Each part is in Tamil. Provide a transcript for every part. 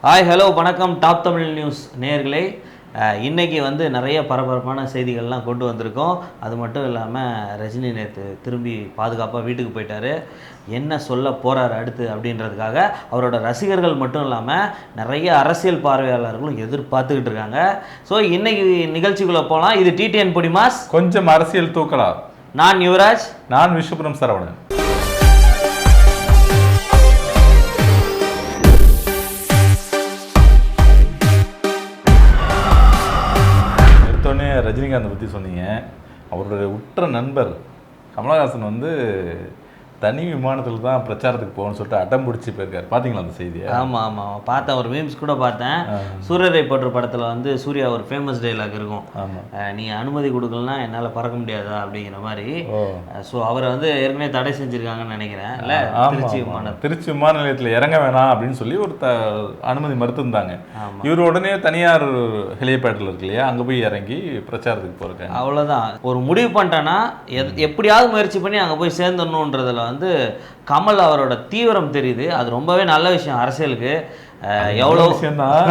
ஹாய் ஹலோ வணக்கம் டாப் தமிழ் நியூஸ் நேயர்களே. இன்றைக்கி வந்து நிறைய பரபரப்பான செய்திகள்லாம் கொண்டு வந்திருக்கோம். அது மட்டும் இல்லாமல் ரஜினி நேற்று திரும்பி பாதுகாப்பாக வீட்டுக்கு போயிட்டார். என்ன சொல்ல போகிறார் அடுத்து அப்படின்றதுக்காக அவரோட ரசிகர்கள் மட்டும் இல்லாமல் நிறைய அரசியல் பார்வையாளர்களும் எதிர்பார்த்துக்கிட்டு இருக்காங்க. ஸோ இன்றைக்கி நிகழ்ச்சிக்குள்ளே போகலாம். இது TTN பொடிமாஸ், கொஞ்சம் அரசியல் தூக்கலாம். நான் யுவராஜ், நான் விஸ்வபுரம் சரவணன். ரஜினிகாந்தை பற்றி சொன்னீங்க. அவருடைய உற்ற நண்பர் கமல்ஹாசன் வந்து தனி விமானத்தில் தான் பிரச்சாரத்துக்கு போகணும்னு சொல்லிட்டு அடம் பிடிச்சி போயிருக்காரு. பார்த்தீங்களா அந்த செய்தியை? ஆமாம் ஆமாம் பார்த்தேன். ஒரு மீம்ஸ் கூட பார்த்தேன். சூரியரை போற்று படத்தில் வந்து சூர்யா ஒரு ஃபேமஸ் டைலாக் இருக்கும், நீ அனுமதி கொடுக்கலன்னா என்னால் பறக்க முடியாதா அப்படிங்கிற மாதிரி. ஸோ அவரை வந்து ஏற்கனவே தடை செஞ்சுருக்காங்கன்னு நினைக்கிறேன். இல்லை, திருச்சி விமான நிலையத்தில் இறங்க வேணாம் அப்படின்னு சொல்லி ஒரு அனுமதி மறுத்துருந்தாங்க. இவர் உடனே தனியார் ஹெலிபேட்டில் இருக்கு இல்லையா, அங்கே போய் இறங்கி பிரச்சாரத்துக்கு போயிருக்காங்க. அவ்வளோதான். ஒரு முடிவு பண்ணிட்டேன்னா எப்படியாவது முயற்சி பண்ணி அங்கே போய் சேர்ந்துடணுன்றதில் வந்து கமல் அவரோட தீவிரம் தெரியுது. அது ரொம்பவே நல்ல விஷயம் அரசியலுக்கு. எவ்வளோ விஷயம்தான்.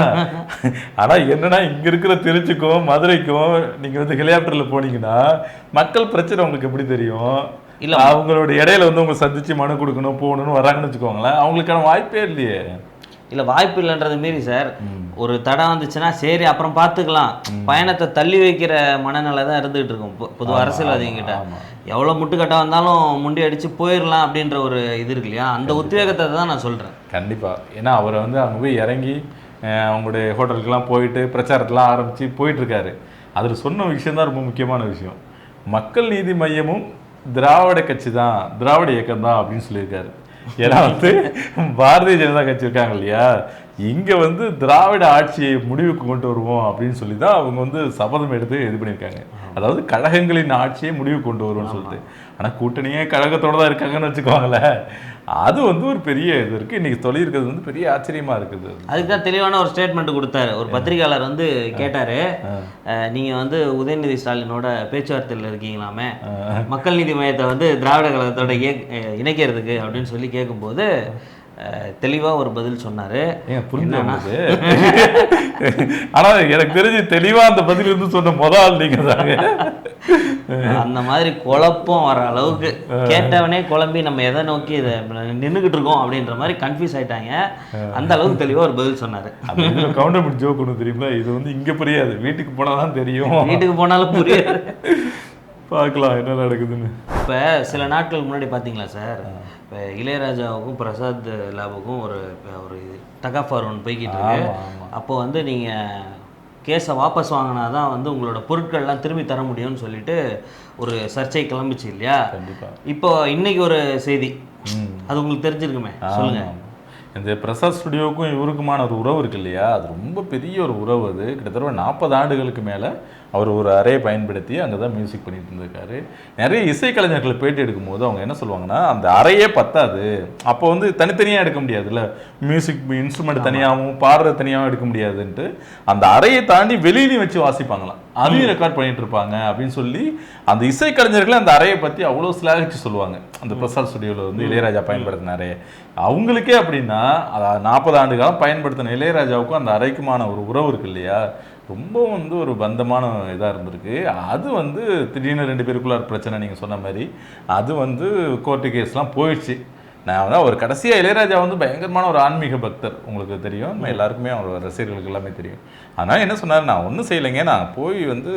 ஆனால் என்னன்னா, இங்கே இருக்கிற திருச்சிக்கும் மதுரைக்கும் நீங்கள் வந்து ஹெலிகாப்டரில் போனீங்கன்னா மக்கள் பிரச்சனை உங்களுக்கு எப்படி தெரியும்? இல்லை, அவங்களோட இடையில வந்து உங்களை சந்திச்சு மனு கொடுக்கணும் போகணும்னு வராங்கன்னு வச்சுக்கோங்களேன், அவங்களுக்கான வாய்ப்பே இல்லையே. இல்லை, வாய்ப்பு இல்லைன்றது மீறி சார், ஒரு தடை வந்துச்சுன்னா சரி அப்புறம் பார்த்துக்கலாம், பயணத்தை தள்ளி வைக்கிற மனநிலை தான் இருந்துகிட்டு இருக்கும் பொதுவாக அரசியல்வாதிகிட்ட. எவ்வளோ முட்டுக்கட்டை வந்தாலும் முண்டி அடித்து போயிடலாம் அப்படின்ற ஒரு இது இருக்கு இல்லையா, அந்த உத்வேகத்தை தான் நான் சொல்கிறேன். கண்டிப்பாக. ஏன்னா அவரை வந்து அங்கே போய் இறங்கி அவங்களுடைய ஹோட்டலுக்கெல்லாம் போயிட்டு பிரச்சாரத்தெல்லாம் ஆரம்பித்து போயிட்டுருக்காரு. அதில் சொன்ன விஷயந்தான் ரொம்ப முக்கியமான விஷயம். மக்கள் நீதி மையமும் திராவிட கட்சி தான், திராவிட இயக்கம் தான் அப்படின்னு சொல்லியிருக்காரு. ஏன்னா வந்து பாரதிய ஜனதா கட்சி இருக்காங்க இல்லையா, இங்கே வந்து திராவிட ஆட்சியை முடிவுக்கு கொண்டு வருவோம் அப்படின்னு சொல்லி தான் அவங்க வந்து சபதம் எடுத்து இது பண்ணியிருக்காங்க. அதாவது கழகங்களின் ஆட்சியை முடிவுக்கு கொண்டு வருவோம்னு சொல்லிட்டு. ஆனால் கூட்டணியே கழகத்தோடு தான் இருக்காங்கன்னு வச்சுக்கோங்களேன். அது வந்து ஒரு பெரிய இது இருக்குது. இன்றைக்கி சொல்லியிருக்கிறது வந்து பெரிய ஆச்சரியமாக இருக்குது. அதுக்கு தான் தெளிவான ஒரு ஸ்டேட்மெண்ட் கொடுத்தாரு. ஒரு பத்திரிகையாளர் வந்து கேட்டார், நீங்கள் வந்து உதயநிதி ஸ்டாலினோட பேச்சுவார்த்தையில் இருக்கீங்களாமே, மக்கள் நீதி மையத்தை வந்து திராவிட கழகத்தோட இணைக்கிறதுக்கு அப்படின்னு சொல்லி கேட்கும்போது தெளிவாக ஒரு பதில் சொன்னார். புரிஞ்சு. ஆனால் எனக்கு தெரிஞ்சு தெளிவாக அந்த பதில் இருந்து சொன்ன முதல் நீங்கள் தாங்க. அந்த மாதிரி குழப்பம் வர அளவுக்கு கேட்டவனே குழம்பி நம்ம எதை நோக்கி இதை நின்றுக்கிட்டு இருக்கோம் அப்படின்ற மாதிரி கன்ஃபியூஸ் ஆகிட்டாங்க. அந்த அளவுக்கு தெளிவாக ஒரு பதில் சொன்னார். கவுண்டர் பண்ணி ஜோக் ஒன்று தெரியுமா, இது வந்து இங்கே புரியாது, வீட்டுக்கு போனால் தான் தெரியும். வீட்டுக்கு போனாலும் புரியாது. பார்க்கலாம் என்ன நடக்குதுன்னு. இப்போ சில நாட்களுக்கு முன்னாடி பார்த்தீங்களா சார், இப்போ இளையராஜாவுக்கும் பிரசாத் லேபுக்கும் ஒரு டகாஃபார் ஒன்று போய்கிட்டு இருக்கு. அப்போது வந்து நீங்கள் கேஸை வாபஸ் வாங்கினா தான் வந்து உங்களோட பொருட்கள்லாம் திரும்பி தர முடியும்னு சொல்லிட்டு ஒரு சர்ச்சை கிளம்பிச்சு இல்லையா. கண்டிப்பாக. இப்போ இன்னைக்கு ஒரு செய்தி, அது உங்களுக்கு தெரிஞ்சிருக்குமே, சொல்லுங்கள். இந்த பிரசாத் ஸ்டுடியோவுக்கும் இவருக்குமான ஒரு உறவு இருக்கு இல்லையா, அது ரொம்ப பெரிய ஒரு உறவு. அது கிட்டத்தட்ட 40 ஆண்டுகளுக்கு மேலே அவர் ஒரு அறையை பயன்படுத்தி அங்கே தான் மியூசிக் பண்ணிட்டு இருந்திருக்காரு. நிறைய இசைக்கலைஞர்களை பேட்டி எடுக்கும்போது அவங்க என்ன சொல்லுவாங்கன்னா, அந்த அறையே பத்தாது, அப்போ வந்து தனித்தனியாக எடுக்க முடியாதுல்ல, மியூசிக் இன்ஸ்ட்ருமெண்ட் தனியாகவும் பாடுறது தனியாகவும் எடுக்க முடியாதுன்ட்டு அந்த அறையை தாண்டி வெளியிலையும் வச்சு வாசிப்பாங்களாம், அதையும் ரெக்கார்ட் பண்ணிட்டு இருப்பாங்க அப்படின்னு சொல்லி அந்த இசைக்கலைஞர்களை அந்த அறையை பற்றி அவ்வளோ சிலாகிச்சு சொல்லுவாங்க. அந்த பிரசாத் ஸ்டுடியோவில் வந்து இளையராஜா பயன்படுத்தின அறையை அவங்களுக்கே அப்படின்னா, 40 ஆண்டு காலம் பயன்படுத்தின இளையராஜாவுக்கும் அந்த அறைக்குமான ஒரு உறவு இருக்கு இல்லையா, ரொம்ப வந்து ஒரு பந்தமான இதாக இருந்திருக்கு. அது வந்து திடீர்னு 2 பேருக்குள்ள பிரச்சனை, நீங்கள் சொன்ன மாதிரி அது வந்து கோர்ட்டு கேஸ்லாம் போயிடுச்சு. நான் வந்து அவர் கடைசியாக இளையராஜா வந்து பயங்கரமான ஒரு ஆன்மீக பக்தர், உங்களுக்கு தெரியும், எல்லாருக்குமே அவர் ரசிகர்களுக்கு எல்லாமே தெரியும். அதனால் என்ன சொன்னார், நான் ஒன்றும் செய்யலைங்க, நான் போய் வந்து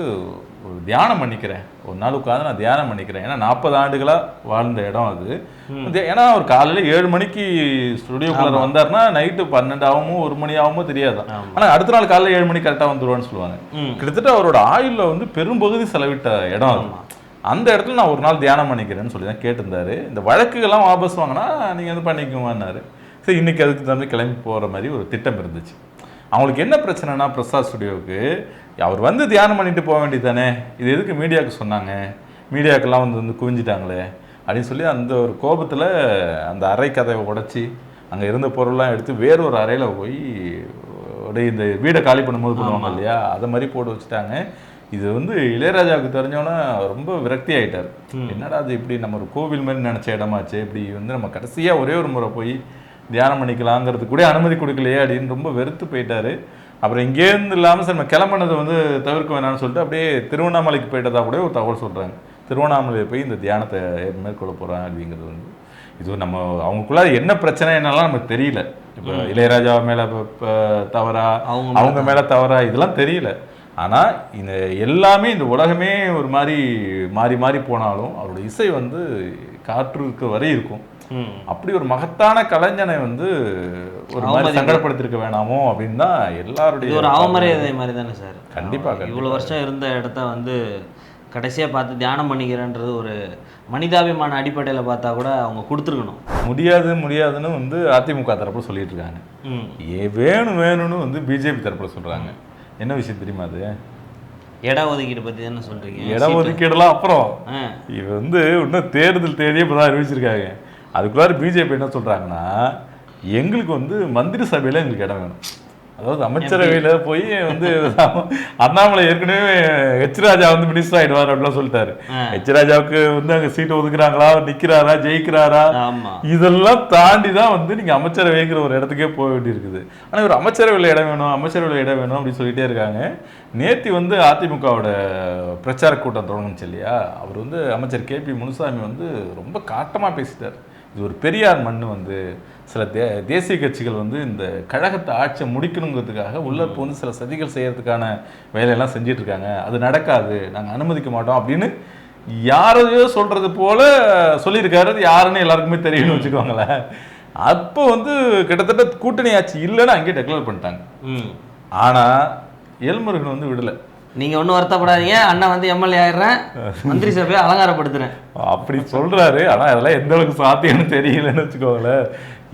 ஒரு தியானம் பண்ணிக்கிறேன், ஒரு நாள் உட்காந்து நான் தியானம் பண்ணிக்கிறேன். ஏன்னா 40 ஆண்டுகளாக வாழ்ந்த இடம் அது. ஏன்னா அவர் காலையில் 7 மணிக்கு ஸ்டுடியோக்குள்ளே வந்தார்னா நைட்டு 12 ஆகுமோ 1 மணி ஆகுமோ தெரியாது. ஆனால் அடுத்த நாள் காலையில் 7 மணிக்கு கரெக்டாக வந்துடுவான்னு சொல்லுவாங்க. கிட்டத்தட்ட அவரோட ஆயுளில் வந்து பெரும்பகுதி செலவிட்ட இடம் அது. அந்த இடத்துல நான் ஒரு நாள் தியானம் பண்ணிக்கிறேன்னு சொல்லி தான் கேட்டிருந்தாரு. இந்த வழக்குகள்லாம் வாபஸ் வாங்கினா நீங்கள் வந்து பண்ணிக்குவான்னாரு. சரி, இன்றைக்கி அதுக்கு தகுந்த கிளம்பி போகிற மாதிரி ஒரு திட்டம் இருந்துச்சு. அவங்களுக்கு என்ன பிரச்சனைனா, பிரசாத் ஸ்டுடியோவுக்கு அவர் வந்து தியானம் பண்ணிட்டு போக வேண்டியது தானே, இது எதுக்கு மீடியாவுக்கு சொன்னாங்க, மீடியாவுக்கெல்லாம் வந்து குவிஞ்சிட்டாங்களே அப்படின்னு சொல்லி அந்த ஒரு கோபத்தில் அந்த அறை கதையை உடச்சி அங்கே இருந்த பொருள்லாம் எடுத்து வேறொரு அறையில் போய் இந்த வீடை காலி பண்ணும்போது பண்ணுவாங்க இல்லையா, அதை மாதிரி போட்டு வச்சுட்டாங்க. இது வந்து இளையராஜாவுக்கு தெரிஞ்சோன்னா ரொம்ப விரக்தி ஆகிட்டார். என்னடா அது இப்படி நம்ம ஒரு கோவில் மாதிரி நினச்ச இடமாச்சு, இப்படி வந்து நம்ம கடைசியாக ஒரே ஒரு முறை போய் தியானம் பண்ணிக்கலாங்கிறது கூட அனுமதி கொடுக்கலையே அப்படின்னு ரொம்ப வெறுத்து போயிட்டாரு. அப்புறம் இங்கேருந்து இல்லாமல் சார் நம்ம கிளம்புனதை வந்து தவிர்க்க வேணாம்னு சொல்லிட்டு அப்படியே திருவண்ணாமலைக்கு போயிட்டதா கூட ஒரு தகவல் சொல்கிறாங்க. திருவண்ணாமலையை போய் இந்த தியானத்தை மேற்கொள்ள போகிறாங்க அப்படிங்கிறது வந்து இது நம்ம அவங்களுக்குள்ள என்ன பிரச்சனை என்னெல்லாம் நமக்கு தெரியல. இப்போ இளையராஜா மேலே தவறா அவங்க மேலே தவறா இதெல்லாம் தெரியல. ஆனால் இந்த எல்லாமே இந்த உலகமே ஒரு மாதிரி மாறி மாறி போனாலும் அவரோட இசை வந்து காற்றுக்கு வரை இருக்கும். அப்படி ஒரு மகத்தான கலைஞனை வந்து ஒரு மாதிரி சங்கடப்படுத்திருக்க வேணாமோ அப்படின்னு தான் எல்லாருடைய ஒரு அவமரியாதை மாதிரி தானே சார். கண்டிப்பாக இவ்வளோ வருஷம் இருந்த இடத்த வந்து கடைசியாக பார்த்து தியானம் பண்ணிக்கிறேன்றது ஒரு மனிதாபிமான அடிப்படையில் பார்த்தா கூட அவங்க கொடுத்துருக்கணும். முடியாதுன்னு வந்து அதிமுக தரப்புல சொல்லிட்டு இருக்காங்க. வேணும்னு வந்து பிஜேபி தரப்புல சொல்றாங்க. என்ன விஷயம் தெரியுமா? அது இட ஒதுக்கீடு பற்றி தானே சொல்றீங்க. இட ஒதுக்கீடுலாம் அப்புறம் இது வந்து இன்னும் தேர்தல் தேதியே இப்போதான் அறிவிச்சிருக்காங்க. அதுக்குள்ளார பிஜேபி என்ன சொல்றாங்கன்னா, எங்களுக்கு வந்து மந்திரி சபையில எங்களுக்கு இடம் வேணும். அதாவது அமைச்சரவையில் போய் வந்து அண்ணாமலை ஏற்கனவே ராஜா வந்து மினிஸ்டர் ஆகிடுவார் அப்படிலாம் சொல்லிட்டாரு. ராஜாவுக்கு வந்து அங்கே சீட்டு ஒதுக்குறாங்களா, நிற்கிறாரா, ஜெயிக்கிறாரா, இதெல்லாம் தாண்டி தான் வந்து நீங்கள் அமைச்சரவைங்கிற ஒரு இடத்துக்கே போக வேண்டியிருக்குது. ஆனால் இவர் அமைச்சரவையில் இடம் வேணும் அப்படின்னு சொல்லிட்டே இருக்காங்க. நேற்று வந்து அதிமுகவோட பிரச்சார கூட்டம் தொடங்குச்சு இல்லையா, அவர் வந்து அமைச்சர் KP முனுசாமி வந்து ரொம்ப காட்டமாக பேசிட்டார். இது ஒரு பெரியார் மண் வந்து சில தேசிய கட்சிகள் வந்து இந்த கழகத்தை ஆட்சியை முடிக்கணுங்கிறதுக்காக உள்ள வந்து சில சதிகள் செய்யறதுக்கான வேலையெல்லாம் செஞ்சிட்டு இருக்காங்க. அது நடக்காது, நாங்கள் அனுமதிக்க மாட்டோம் அப்படின்னு யாரையோ சொல்றது போல சொல்லியிருக்காரு. அது யாருன்னு எல்லாருக்குமே தெரியும்னு வச்சுக்கோங்களேன். அப்போ வந்து கிட்டத்தட்ட கூட்டணி ஆட்சி இல்லைன்னு அங்கேயே டெக்ளேர் பண்ணிட்டாங்க. ஆனால் எல்முருகன் வந்து விடலை. நீங்கள் ஒன்றும் வருத்தப்படாதீங்க, அண்ணன் வந்து எம்எல்ஏ ஆயிடுறேன், மந்திரி சபையை அலங்காரப்படுத்துறேன் அப்படி சொல்கிறாரு. ஆனால் அதெல்லாம் எந்த அளவுக்கு சாத்தியம்னு தெரியலன்னு வச்சுக்கோங்களேன்.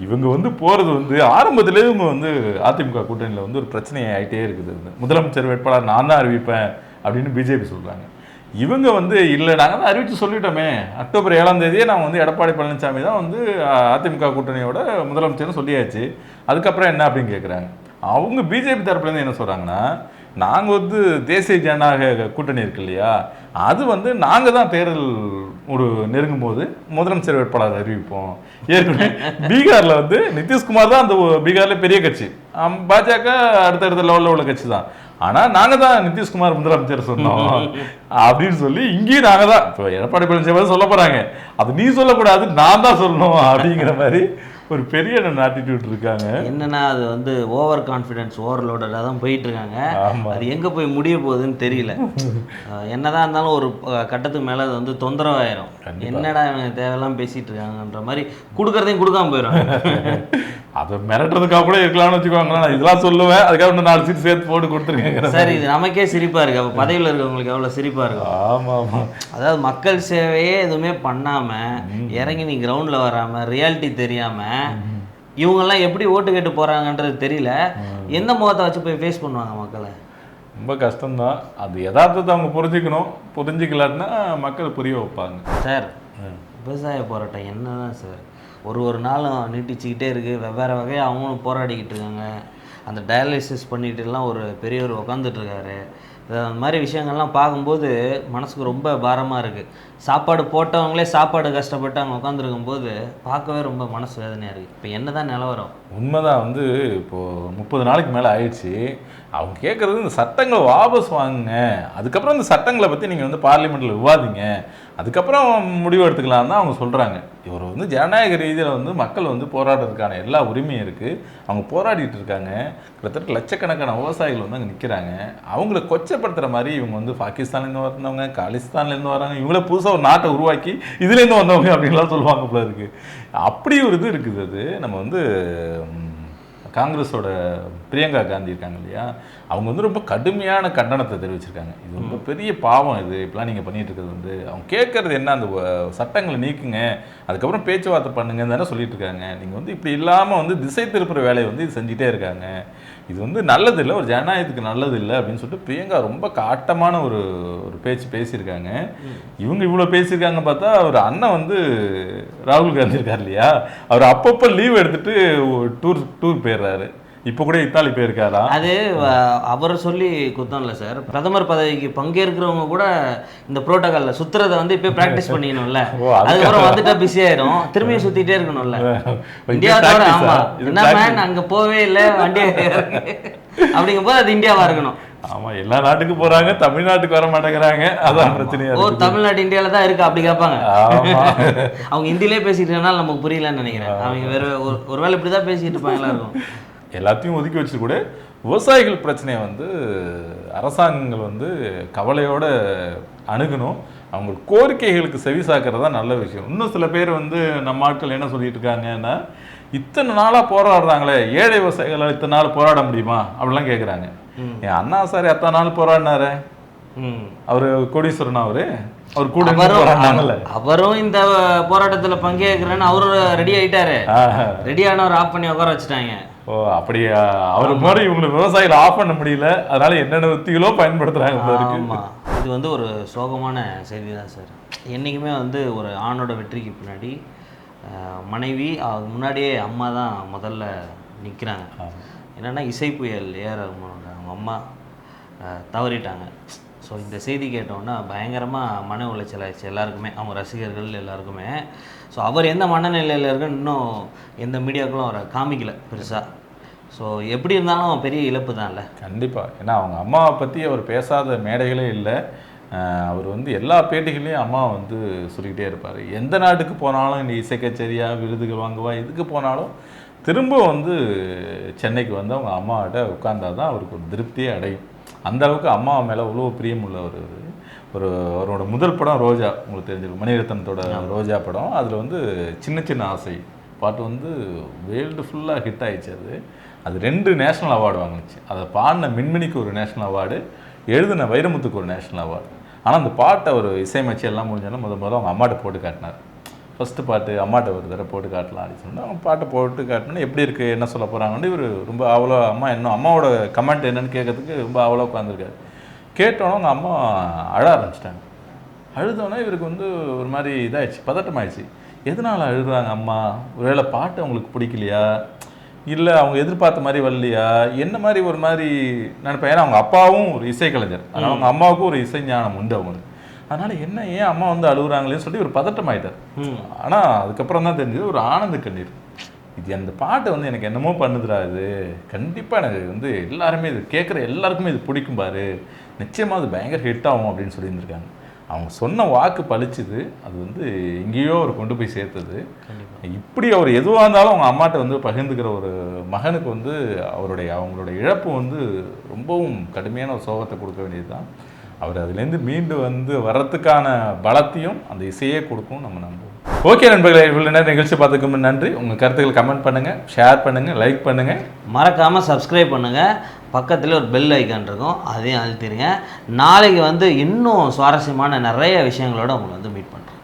இவங்க வந்து போகிறது வந்து ஆரம்பத்திலே இவங்க வந்து அதிமுக கூட்டணியில் வந்து ஒரு பிரச்சனை ஆகிட்டே இருக்குது. முதலமைச்சர் வேட்பாளர் நான் தான் அறிவிப்பேன் அப்படின்னு பிஜேபி சொல்கிறாங்க. இவங்க வந்து இல்லை, நாங்கள் தான் அறிவித்து சொல்லிட்டோமே, அக்டோபர் 7ஆம் தேதியே நான் வந்து எடப்பாடி பழனிசாமி தான் வந்து அதிமுக கூட்டணியோட முதலமைச்சர்னு சொல்லியாச்சு, அதுக்கப்புறம் என்ன அப்படின்னு கேட்குறாங்க. அவங்க பிஜேபி தரப்புலேருந்து என்ன சொல்கிறாங்கன்னா, நாங்கள் வந்து தேசிய ஜனநாயக கூட்டணி இருக்கு இல்லையா, அது வந்து நாங்கள் தான் தேர்தல் ஒரு நெருங்கும் போது முதலமைச்சர் வேட்பாளர் அறிவிப்போம். ஏற்கனவே பீகாரில் வந்து நிதிஷ்குமார் தான் அந்த பீகாரில் பெரிய கட்சி, பாஜக அடுத்தடுத்த லெவலில் உள்ள கட்சி தான். ஆனால் நாங்கள் தான் நிதிஷ்குமார் முதலமைச்சர் சொன்னோம் அப்படின்னு சொல்லி இங்கேயும் நாங்கள் தான் இப்போ எடப்பாடி பழனிசாமி சொல்ல போகிறாங்க. அது நீ சொல்லக்கூடாது, நான் தான் சொல்லணும் அப்படிங்கிற மாதிரி ஒரு பெரிய ஆட்டிடியூட் இருக்காங்க. என்னன்னா அது வந்து ஓவர் கான்ஃபிடென்ஸ் ஓவர்லோடாக தான் போயிட்டு இருக்காங்க. அது எங்கே போய் முடிய போகுதுன்னு தெரியல. என்னதான் இருந்தாலும் ஒரு கட்டத்துக்கு மேலே அது வந்து தொந்தரவாயிரும். என்னடா தேவையெல்லாம் பேசிட்டு இருக்காங்கன்ற மாதிரி கொடுக்குறதையும் கொடுக்காம போயிடும். அதை மிரட்டுறதுக்காக கூட இருக்கலாம்னு வச்சுக்கோங்களேன். நான் இதெல்லாம் சொல்லுவேன், அதுக்காக இன்னும் 4 சீட் சேர்த்து போட்டு கொடுத்துருக்கேங்க சார். இது நமக்கே சிரிப்பாக இருக்குது. அப்போ பதவியில் இருக்கவங்களுக்கு எவ்வளோ சிரிப்பாக இருக்கும். ஆமாம். அதாவது மக்கள் சேவையே எதுவுமே பண்ணாமல் இறங்கி நீ கிரவுண்டில் வராமல் ரியாலிட்டி தெரியாமல் இவங்கெல்லாம் எப்படி ஓட்டு கேட்டு போகிறாங்கன்றது தெரியல. எந்த முகத்தை வச்சு போய் ஃபேஸ் பண்ணுவாங்க மக்களை? ரொம்ப கஷ்டம்தான். அது யதார்த்தத்தை அவங்க புரிஞ்சுக்கணும். புரிஞ்சுக்கலான்னா மக்கள் புரிய வைப்பாங்க. சார் விவசாய போராட்டம் என்னதான் சார் ஒரு நாளும் நீட்டிச்சுக்கிட்டே இருக்குது. வெவ்வேறு வகையாக அவங்களும் போராடிக்கிட்டு இருக்காங்க. அந்த டயாலிசிஸ் பண்ணிட்டுலாம் ஒரு பெரியவர் உட்காந்துட்ருக்காரு. அந்த மாதிரி விஷயங்கள்லாம் பார்க்கும்போது மனசுக்கு ரொம்ப பாரமாக இருக்குது. சாப்பாடு போட்டவங்களே சாப்பாடு கஷ்டப்பட்டு அங்கே உட்காந்துருக்கும்போது பார்க்கவே ரொம்ப மனசு வேதனையாக இருக்குது. இப்போ என்ன தான் நிலவரம்? உண்மைதான். வந்து இப்போது 30 நாளைக்கு மேலே ஆயிடுச்சு. அவங்க கேட்குறது இந்த சட்டங்களை வாபஸ் வாங்குங்க, அதுக்கப்புறம் இந்த சட்டங்களை பற்றி நீங்கள் வந்து பார்லிமெண்ட்டில் விவாதிங்க, அதுக்கப்புறம் முடிவு எடுத்துக்கலாம் தான் அவங்க சொல்கிறாங்க. இவர் வந்து ஜனநாயக ரீதியில் வந்து மக்கள் வந்து போராடுறதுக்கான எல்லா உரிமையும் இருக்குது. அவங்க போராடிட்டு இருக்காங்க. கிட்டத்தட்ட லட்சக்கணக்கான விவசாயிகள் வந்து அங்கே நிற்கிறாங்க. அவங்கள கொச்சப்படுத்துகிற மாதிரி இவங்க வந்து பாகிஸ்தான்லேருந்து வந்தவங்க, காலிஸ்தான்லேருந்து வராங்க, இவங்கள புதுசாக ஒரு நாட்டை உருவாக்கி இதுலேருந்து வந்தவங்க அப்படின்லாம் சொல்லுவாங்க போல இருக்குது. அப்படி ஒரு இது இருக்குது. அது நம்ம வந்து காங்கிரஸோட பிரியங்கா காந்தி இருக்காங்க இல்லையா, அவங்க வந்து ரொம்ப கடுமையான கண்டனத்தை தெரிவிச்சிருக்காங்க. இது ரொம்ப பெரிய பாவம், இது இப்பெல்லாம் நீங்கள் பண்ணிட்டு இருக்கிறது வந்து. அவங்க கேட்கறது என்ன, அந்த சட்டங்களை நீக்குங்க, அதுக்கப்புறம் பேச்சுவார்த்தை பண்ணுங்கன்னு தானே சொல்லிட்டு இருக்காங்க. நீங்கள் வந்து இப்படி இல்லாமல் வந்து திசை திருப்புற வேலையை வந்து இது செஞ்சுட்டே இருக்காங்க. இது வந்து நல்லதில்லை, ஒரு ஜனநாயகத்துக்கு நல்லதில்லை அப்படின்னு சொல்லிட்டு பிரியங்கா ரொம்ப காட்டமான ஒரு பேச்சு பேசியிருக்காங்க. இவங்க இவ்வளோ பேசியிருக்காங்க பார்த்தா அவர் அண்ணன் வந்து ராகுல் காந்தி இருக்கார் இல்லையா, அவர் அப்பப்போ லீவ் எடுத்துட்டு டூர் போயிடுறாரு. இப்போ கூட இத்தாலி போயிருக்காரா? அது அவரை சொல்லி குத்தம் இல்லை சார். பிரதமர் பதவிக்கு பங்கேற்கிறவங்க கூட இந்த புரோட்டோகாலில் சுற்றுறதை வந்து இப்போ ப்ராக்டிஸ் பண்ணிக்கணும்ல. அதுக்கப்புறம் வந்துட்டா பிஸி ஆயிரும், திரும்பியும் சுற்றிட்டே இருக்கணும்ல. இந்தியா தவிர ஆமாம் என்ன மேன் அங்கே போவே இல்லை வண்டி அப்படிங்கும் போது அது இந்தியாவாக இருக்கணும். ஆமாம், எல்லா நாட்டுக்கு போகிறாங்க, தமிழ்நாட்டுக்கு வர மாட்டேங்கிறாங்க, அதான் பிரச்சனையா. ஓ தமிழ்நாட்டு இந்தியாவில் தான் இருக்குது அப்படி கேட்பாங்க. அவங்க ஹிந்திலே பேசிட்டு இருக்கனால நமக்கு புரியலன்னு நினைக்கிறேன். அவங்க வேறு ஒருவேளை இப்படி தான் பேசிட்டு இருப்பாங்களா இருக்கும். எல்லாத்தையும் ஒதுக்கி வச்சுட்டு கூட விவசாயிகள் பிரச்சனையை வந்து அரசாங்கங்கள் வந்து கவலையோடு அணுகணும். அவங்க கோரிக்கைகளுக்கு செவி சாக்கிறது தான் நல்ல விஷயம். இன்னும் சில பேர் வந்து நம்ம ஆட்கள் என்ன சொல்லிட்டு இருக்காங்கன்னா, இத்தனை நாளாக போராடுறாங்களே ஏழை விவசாயிகளால் இத்தனை நாள் போராட முடியுமா அப்படிலாம் கேட்குறாங்க. என் அண்ணா சார் எத்தனை நாள் போராடினாரு? அவரு கோடீஸ்வரன், அவர் கூட அவரும் இந்த போராட்டத்துல பங்கேற்கிறேன்னு அவரு ரெடி ஆயிட்டாரு. ரெடியானவர் ஆஃப் பண்ணி உட்கார வச்சுட்டாங்க. ஓ அப்படியா? அவர் மாதிரி இவங்களுக்கு விவசாயிகளை ஆஃப் பண்ண முடியல, அதனால என்னென்ன உத்திகளோ பயன்படுத்துறாங்க. இது வந்து ஒரு சோகமான செய்தி தான் சார். என்றைக்குமே வந்து ஒரு ஆணோட வெற்றிக்கு பின்னாடி மனைவி, அது முன்னாடியே அம்மா தான் முதல்ல நிற்கிறாங்க. என்னென்னா இசை புயல் ரஹ்மானோட அவங்க அம்மா தவறிட்டாங்க. ஸோ இந்த செய்தி கேட்டோன்னா பயங்கரமாக மன உளைச்சல் ஆயிடுச்சு எல்லாருக்குமே, அவங்க ரசிகர்கள் எல்லாருக்குமே. ஸோ அவர் எந்த மனநிலையில் இருக்குன்னு இன்னும் எந்த மீடியாக்களும் அவரை காமிக்கலை பெருசாக. ஸோ எப்படி இருந்தாலும் பெரிய இழப்பு தான் இல்லை. கண்டிப்பாக. ஏன்னா அவங்க அம்மாவை பற்றி அவர் பேசாத மேடைகளே இல்லை. அவர் வந்து எல்லா பேட்டிகளையும் அம்மா வந்து சொல்லிக்கிட்டே இருப்பார். எந்த நாட்டுக்கு போனாலும், இந்த இசை கச்சேரியா விருதுகள் வாங்குவா எதுக்கு போனாலும் திரும்ப வந்து சென்னைக்கு வந்து அவங்க அம்மாவிட்ட உட்கார்ந்தா தான் அவருக்கு ஒரு திருப்தியே அடையும். அந்த அளவுக்கு அம்மா மேலே அவ்வளோ பிரியம் உள்ளவர். அவரோட முதல் படம் ரோஜா, உங்களுக்கு தெரிஞ்சிருக்கும், மணிரத்னத்தோட ரோஜா படம். அதில் வந்து சின்ன சின்ன ஆசை பாட்டு வந்து வேர்ல்டு ஃபுல்லாக ஹிட் ஆகிடுச்சு. அது 2 நேஷ்னல் அவார்டு வாங்கிச்சு. அதை பாடின மின்மினிக்கு ஒரு நேஷ்னல் அவார்டு, எழுதின வைரமுத்துக்கு ஒரு நேஷ்னல் அவார்டு. ஆனால் அந்த பாட்டை அவர் இசையமைச்சு எல்லாம் முடிஞ்சாலும் முதல்ல அவங்க அம்மாட்ட போட்டு காட்டினார். ஃபஸ்ட்டு பாட்டு அம்மாட்ட ஒரு தடவை போட்டு காட்டலாம் அப்படின்னு சொன்னால் அவங்க பாட்டை போட்டு காட்டினோன்னா எப்படி இருக்குது, என்ன சொல்ல போகிறாங்கன்னு இவர் ரொம்ப அவ்வளோ அம்மா இன்னும் அம்மாவோட கமெண்ட் என்னென்னு கேட்கறதுக்கு ரொம்ப அவ்வளோ உட்காந்துருக்காரு. கேட்டோன்னே அவங்க அம்மா அழ ஆரம்பிச்சிட்டாங்க. அழுதோன்னே இவருக்கு வந்து ஒரு மாதிரி இதாகிடுச்சு, பதட்டமாயிடுச்சு. எதனால் அழுகிறாங்க அம்மா? ஒருவேளை பாட்டு அவங்களுக்கு பிடிக்கலையா, இல்லை அவங்க எதிர்பார்த்த மாதிரி வரலையா, என்ன மாதிரி ஒரு மாதிரி நினைப்பேன். ஏன்னா அவங்க அப்பாவும் ஒரு இசைக்கலைஞர், அதனால் அவங்க அம்மாவுக்கும் ஒரு இசை ஞானம் உண்டு அவங்களுக்கு. அதனால் என்ன ஏன் அம்மா வந்து அழுகுறாங்களேன்னு சொல்லி ஒரு பதட்டமாயிட்டார். ஆனால் அதுக்கப்புறம் தான் தெரிஞ்சது ஒரு ஆனந்த கண்ணீர். இது அந்த பாட்டை வந்து எனக்கு என்னமோ பண்ணுதுடா, இது கண்டிப்பாக எனக்கு வந்து எல்லாருமே இது கேட்குற எல்லாருக்குமே இது பிடிக்கும் பாரு, நிச்சயமாக அது பயங்கர ஹிட் ஆகும் அப்படின்னு சொல்லியிருந்திருக்காங்க. அவங்க சொன்ன வாக்கு பழிச்சுது, அது வந்து எங்கேயோ அவர் கொண்டு போய் சேர்த்தது. இப்படி அவர் எதுவாக இருந்தாலும் அவங்க அம்மாட்ட வந்து பகிர்ந்துக்கிற ஒரு மகனுக்கு வந்து அவங்களோட இழப்பு வந்து ரொம்பவும் கடுமையான ஒரு சோகத்தை கொடுக்க வேண்டியது தான். அவர் அதுலேருந்து மீண்டு வந்து வர்றதுக்கான பலத்தையும் அந்த இசையே கொடுக்கும் நம்ம நம்புவோம். ஓகே நண்பர்களே, இவ்வளோ நேரம் நிகழ்ச்சி பார்த்துக்கு நன்றி. உங்கள் கருத்துக்கள் கமெண்ட் பண்ணுங்கள், ஷேர் பண்ணுங்கள், லைக் பண்ணுங்கள், மறக்காமல் சப்ஸ்கிரைப் பண்ணுங்கள். பக்கத்தில் ஒரு பெல் ஐக்கான் இருக்கும், அதையும் அழுத்திடுங்க. நாளைக்கு வந்து இன்னும் சுவாரஸ்யமான நிறைய விஷயங்களோட உங்களை வந்து மீட் பண்ணுறேன்.